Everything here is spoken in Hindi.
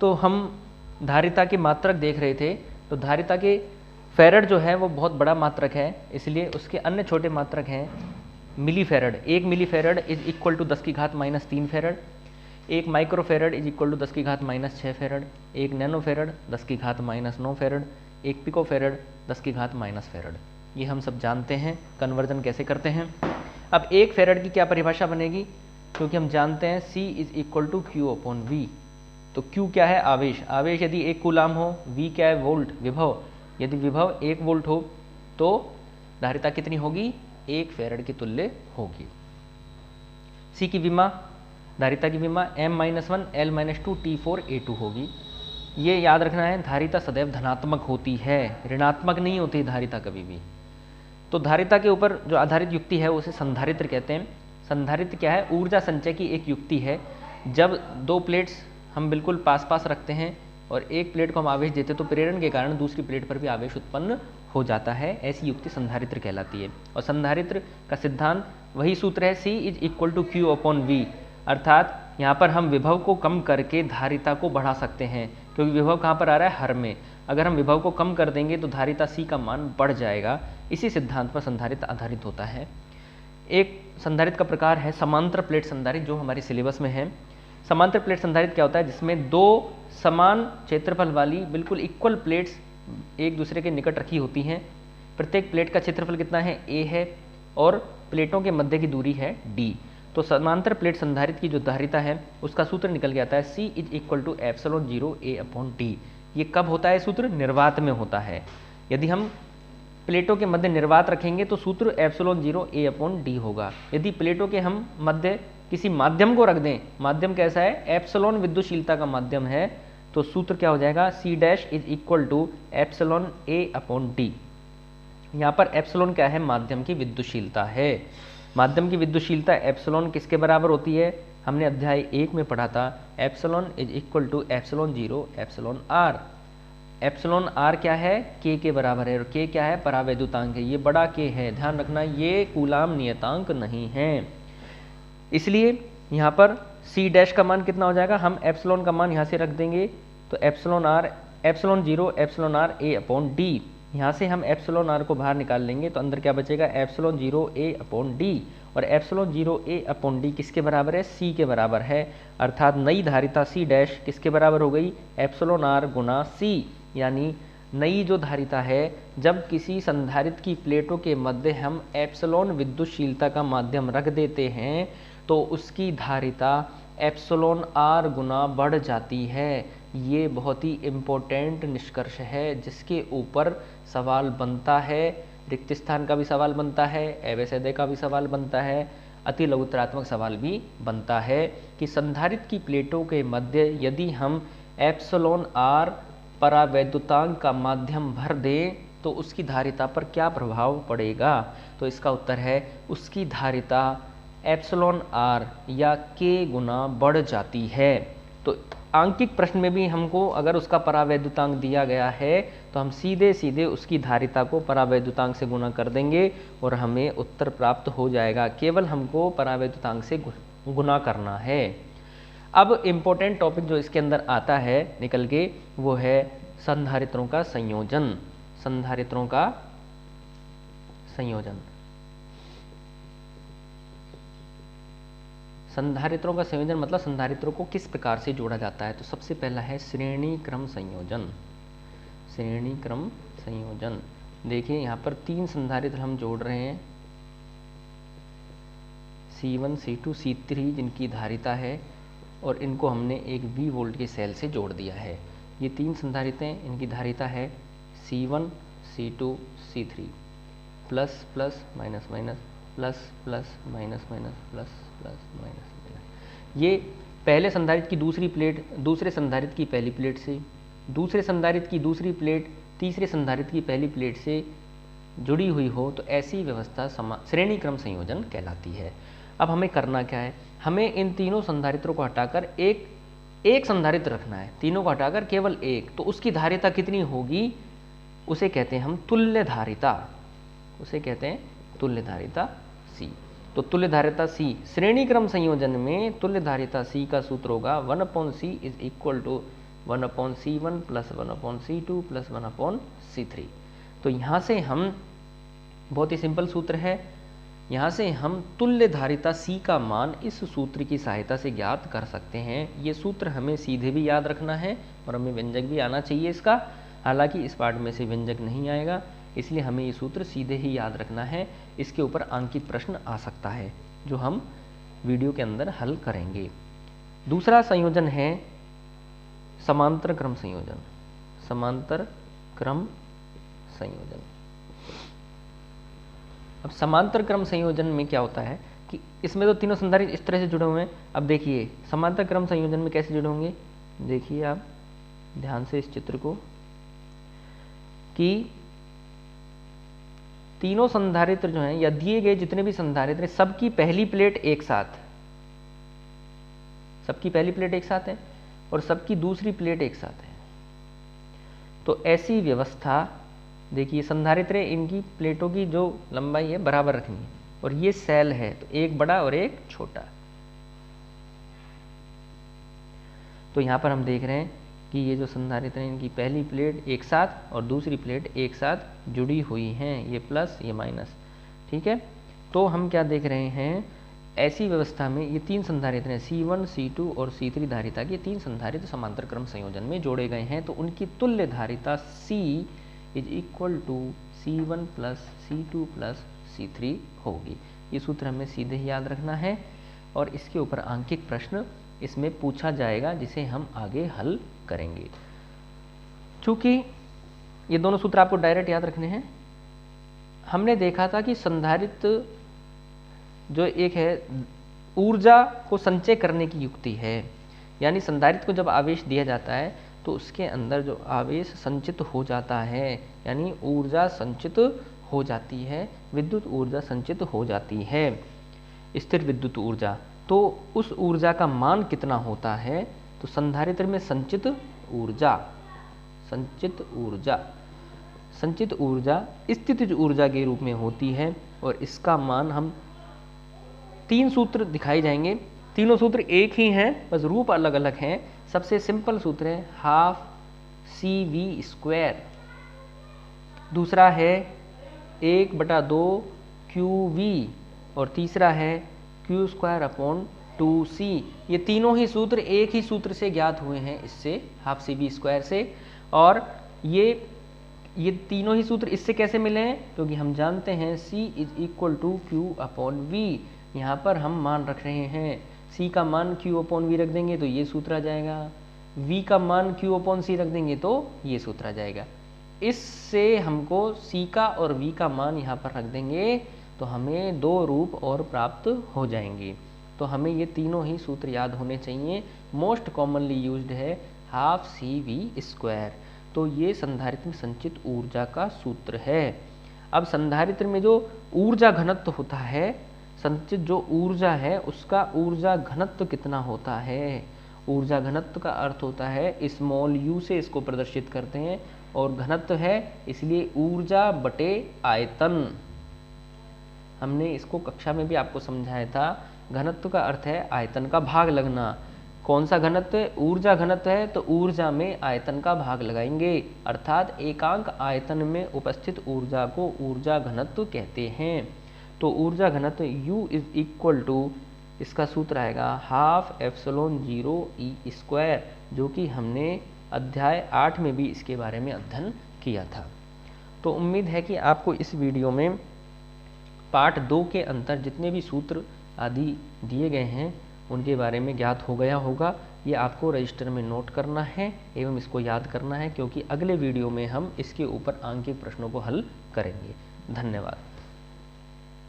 तो हम धारिता के मात्रक देख रहे थे। तो धारिता के फेरड जो है वो बहुत बड़ा मात्रक है, इसलिए उसके अन्य छोटे मात्रक हैं millifarad. 1 millifarad is equal to 10 की घात minus 3 farad, 1 microfarad is equal to 10 की घात माइनस 6 फेरड, 1 नैनो फेरड 10 की घात माइनस 9 फेरड, 1 पिको फेरड 10 की घात माइनस फेरड। ये हम सब जानते हैं कन्वर्जन कैसे करते हैं। अब 1 फेरड की क्या परिभाषा बनेगी, क्योंकि हम जानते हैं C is equal to Q upon V। तो Q क्या है, आवेश। आवेश यदि 1 कूलाम हो, V क्या है, वोल्ट, विभव। यदि विभव 1 वोल्ट हो तो धारिता कितनी होगी, 1 फेरड के तुल्य होगी। C की विमा, धारिता की विमा M-1 L-2 T4 A2 होगी। ये याद रखना है, धारिता सदैव धनात्मक होती है, ऋणात्मक नहीं होती धारिता कभी भी। तो धारिता के ऊपर जो आधारित युक्ति है उसे संधारित्र कहते हैं। संधारित्र क्या है, ऊर्जा संचय की एक युक्ति है। जब 2 प्लेट्स हम बिल्कुल पास पास रखते हैं और एक प्लेट को हम आवेश देते हैं तो प्रेरण के कारण दूसरी प्लेट पर भी आवेश उत्पन्न हो जाता है। ऐसी युक्ति संधारित्र कहलाती है। और संधारित्र का सिद्धांत वही सूत्र है, C is equal to Q upon V। अर्थात यहाँ पर हम विभव को कम करके धारिता को बढ़ा सकते हैं, क्योंकि विभव कहाँ पर आ रहा है, हर में। अगर हम विभव को कम कर देंगे तो धारिता C का मान बढ़ जाएगा। इसी सिद्धांत पर संधारित्र आधारित होता है। एक संधारित्र का प्रकार है समांतर प्लेट संधारित्र, जो हमारे सिलेबस में है। समांतर प्लेट संधारित्र क्या होता है, जिसमें 2 समान क्षेत्रफल वाली बिल्कुल इक्वल प्लेट्स एक दूसरे के निकट रखी होती हैं। प्रत्येक प्लेट का क्षेत्रफल कितना है, A है, और प्लेटों के मध्य की दूरी है D। तो समांतर प्लेट संधारित्र की जो धारिता है उसका सूत्र निकल के आता है, C is equal to epsilon 0 A upon D। ये कब होता है सूत्र, निर्वात में होता है। यदि हम प्लेटों के मध्य निर्वात रखेंगे तो सूत्र एप्सिलॉन 0 A अपॉन D होगा। यदि प्लेटों के हम मध्य किसी माध्यम को रख दें, माध्यम कैसा है, एप्सिलॉन विद्युतशीलता का माध्यम है, तो सूत्र क्या हो जाएगा, C dash is equal to epsilon A upon D। यहाँ पर एप्सिलॉन क्या है, माध्यम की विद्युतशीलता है। माध्यम की विद्युतशीलता एप्सिलॉन किसके बराबर होती है, हमने अध्याय 1 में पढ़ा था, epsilon is equal to epsilon 0 epsilon R। Epsilon R क्या है, K के बराबर है, और K क्या है, परावैद्युतांक है। ये बड़ा K है, ध्यान रखना, ये कूलाम नियतांक नहीं है। इसलिए यहाँ पर C डैश का मान कितना हो जाएगा, हम एप्सिलॉन का मान यहाँ से रख देंगे, तो epsilon R epsilon 0 epsilon R A upon D। यहाँ से हम एप्सिलॉन R को बाहर निकाल लेंगे तो अंदर क्या बचेगा, एप्सिलॉन 0 A अपॉन D। और एप्सिलॉन 0 A अपॉन D किसके बराबर है, C के बराबर है। अर्थात नई धारिता C डैश किसके बराबर हो गई, एप्सिलॉन R गुना C। यानी नई जो धारिता है, जब किसी संधारित्र की प्लेटों के मध्य हम एप्सिलॉन विद्युतशीलता का माध्यम रख देते हैं तो उसकी धारिता एप्सिलॉन R गुना बढ़ जाती है। ये बहुत ही इम्पोर्टेंट निष्कर्ष है, जिसके ऊपर सवाल बनता है, रिक्त स्थान का भी सवाल बनता है, अवैध का भी सवाल बनता है, अति लघुत्तरात्मक सवाल भी बनता है कि संधारित्र की प्लेटों के मध्य यदि हम एप्सिलॉन R परावैद्युतांक का माध्यम भर दें तो उसकी धारिता पर क्या प्रभाव पड़ेगा। तो इसका उत्तर है, उसकी धारिता एप्सिलॉन R या K गुना बढ़ जाती है। तो आंकिक प्रश्न में भी हमको अगर उसका परावैद्युतांक दिया गया है तो हम सीधे सीधे उसकी धारिता को परावैद्युतांक से गुणा कर देंगे और हमें उत्तर प्राप्त हो जाएगा। केवल हमको परावैद्युतांक से गुणा करना है। अब इम्पोर्टेंट टॉपिक जो इसके अंदर आता है निकल के, वो है संधारित्रों का संयोजन। संधारित्रों का संयोजन, संधारित्रों का संयोजन मतलब संधारित्रों को किस प्रकार से जोड़ा जाता है। तो सबसे पहला है श्रेणी क्रम संयोजन। श्रेणी क्रम संयोजन, देखिए यहाँ पर 3 संधारित्र हम जोड़ रहे हैं, C1 C2 C3, जिनकी धारिता है, और इनको हमने एक V वोल्ट के सेल से जोड़ दिया है। ये 3 संधारित्र हैं, इनकी धारिता है C1 C2 C3, plus plus minus minus, plus plus minus minus, plus plus minus minus. ये पहले संधारित्र की दूसरी प्लेट दूसरे संधारित्र की पहली प्लेट से, दूसरे संधारित्र की दूसरी प्लेट तीसरे संधारित्र की पहली प्लेट से जुड़ी हुई हो तो ऐसी व्यवस्था श्रेणी क्रम संयोजन कहलाती है। अब हमें करना क्या है, हमें इन तीनों संधारित्रों को हटाकर एक संधारित्र रखना है, तीनों को हटाकर केवल एक। तो उसकी धारिता कितनी होगी, उसे कहते हैं हम तुल्य धारिता, उसे कहते हैं तुल्य धारिता C। तो तुल्य धारिता C, श्रेणी क्रम संयोजन में तुल्य धारिता C का सूत्र होगा 1/C is equal to 1/C1 plus 1/C2 plus 1/C3। तो यहाँ से हम, बहुत ही सिंपल सूत्र है, यहाँ से हम तुल्य धारिता C का मान इस सूत्र की सहायता से ज्ञात कर सकते हैं। ये सूत्र हमें सीधे भी याद रखना है और हमें व्यंजक भी आना चाहिए इसका। हालांकि इस पार्ट में से व्यंजक नहीं आएगा, इसलिए हमें ये सूत्र सीधे ही याद रखना है। इसके ऊपर अंकित प्रश्न आ सकता है जो हम वीडियो के अंदर हल करेंगे। दूसरा संयोजन है समांतर क्रम संयोजन। समांतर क्रम संयोजन। अब समांतर क्रम संयोजन में क्या होता है कि इसमें तो तीनों संधारित्र इस तरह से जुड़े हुए हैं। अब देखिए समांतर क्रम संयोजन में कैसे जुड़े होंगे, देखिए आप ध्यान से इस चित्र को, कि तीनों संधारित्र जो हैं या दिए गए जितने भी संधारित्र हैं, सबकी पहली प्लेट एक साथ, सबकी पहली प्लेट एक साथ है और सबकी दूसरी प्लेट एक साथ है। तो ऐसी व्यवस्था, देखिए संधारित्र इनकी प्लेटों की जो लंबाई है बराबर रखनी है और ये सेल है, तो एक बड़ा और एक छोटा। तो यहाँ पर हम देख रहे हैं कि ये जो संधारित्र हैं इनकी पहली प्लेट एक साथ और दूसरी प्लेट एक साथ जुड़ी हुई हैं, ये प्लस ये माइनस, ठीक है। तो हम क्या देख रहे हैं, ऐसी व्यवस्था में ये तीन संधारित्र हैं C1, C2 और C3 धारिता के तीन संधारित्र समांतर क्रम संयोजन में जोड़े गए हैं। तो उनकी तुल्य धारिता C is equal to C1 plus C2 plus C3 होगी। ये सूत्र हमें सीधे ही याद रखना है और इसके ऊपर आंकिक प्रश्न इसमें पूछा जाएगा जिसे हम आगे हल करेंगे। चूंकि ये दोनों सूत्र आपको डायरेक्ट याद रखने हैं, हमने देखा था कि संधारित्र जो एक है ऊर्जा को संचय करने की युक्ति है, यानी संधारित्र को जब आवेश दिया जाता है तो उसके अंदर जो आवेश संचित हो जाता है, यानी ऊर्जा संचित हो जाती है, विद्युत ऊर्जा संचित हो जाती है, स्थिर विद्युत ऊर्जा। तो उस ऊर्जा का मान कितना होता है, तो संधारित्र में संचित ऊर्जा स्थितिज ऊर्जा के रूप में होती है और इसका मान हम तीन सूत्र दिखाए जाएंगे। तीनों सूत्र एक ही हैं, बस रूप अलग अलग हैं। सबसे सिंपल सूत्र है हाफ CV², दूसरा है 1/2 QV और तीसरा है Q²/2C। ये तीनों ही सूत्र एक ही सूत्र से ज्ञात हुए हैं, इससे हाफ CV² से। और ये तीनों ही सूत्र इससे कैसे मिले हैं, क्योंकि हम जानते हैं C is equal to Q/V। यहाँ पर हम मान रख रहे हैं, C का मान Q/V रख देंगे तो ये सूत्र आ जाएगा, V का मान Q/C रख देंगे तो ये सूत्र आ जाएगा। इससे हमको C का और V का मान यहाँ पर रख देंगे तो हमें दो रूप और प्राप्त हो जाएंगे। तो हमें ये तीनों ही सूत्र याद होने चाहिए। मोस्ट कॉमनली यूज्ड है हाफ CV²। तो ये संधारित्र में संचित ऊर्जा का सूत्र है। अब संधारित्र में जो ऊर्जा घनत्व होता है, संचित जो ऊर्जा है उसका ऊर्जा घनत्व कितना होता है, ऊर्जा घनत्व का अर्थ होता है स्मॉल u से इसको प्रदर्शित करते हैं और घनत्व है इसलिए ऊर्जा बटे आयतन। हमने इसको कक्षा में भी आपको समझाया था, घनत्व का अर्थ है आयतन का भाग लगना। कौन सा घनत्व है, ऊर्जा घनत्व है तो ऊर्जा में आयतन का भाग लगाएंगे, अर्थात एकांक आयतन में उपस्थित ऊर्जा को ऊर्जा घनत्व कहते हैं। तो ऊर्जा घनत्व U इज इक्वल टू, इसका सूत्र आएगा हाफ ε0E², जो कि हमने अध्याय 8 में भी इसके बारे में अध्ययन किया था। तो उम्मीद है कि आपको इस वीडियो में पार्ट 2 के अंतर जितने भी सूत्र आदि दिए गए हैं उनके बारे में ज्ञात हो गया होगा। ये आपको रजिस्टर में नोट करना है एवं इसको याद करना है, क्योंकि अगले वीडियो में हम इसके ऊपर आंकिक प्रश्नों को हल करेंगे। धन्यवाद।